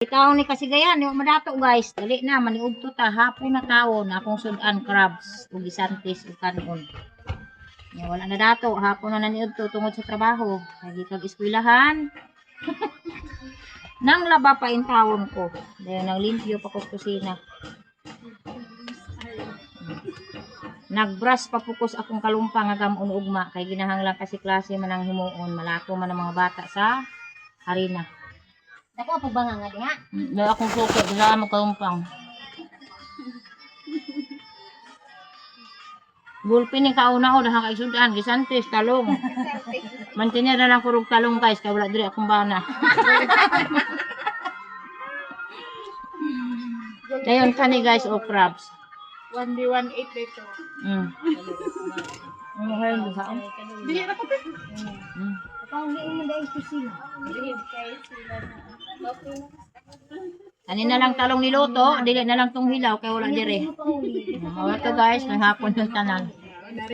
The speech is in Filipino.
Itaon ni kasigayan, yung madato guys. Dali na, maniudto ta. Hapon na taon, akong sudan crabs, ug gisantis, ug kanon. Ya, wala na dato. Hapon na naniudto tungod sa trabaho. Lagi kag eskwelahan. Nang laba pa in tawon ko. Dahil nang limpyo pa ko sa kusina. Nagbrush pa pukos akong kalumpang nga gamon ugma. Kay ginahanglang kasi klase man ang himuon. Malako man ang mga bata sa harina. Dako po ba nga diha? Dahil akong suko, dila mo kalumpang. Gulpin yung kauna ko, dahil kaisudan, gisantis, talong. Mantinya na lang kurog talong guys, kaya wala diri akong bana. Dayon kani guys, o crabs. 1D18 dito. Ano kayo sa Dili na ko pe. Pauli mo dai kusina. Kanina lang talong niluto, dili na lang tong hilaw, kaya wala dire. Mawala to guys, ng hapon yung tanan.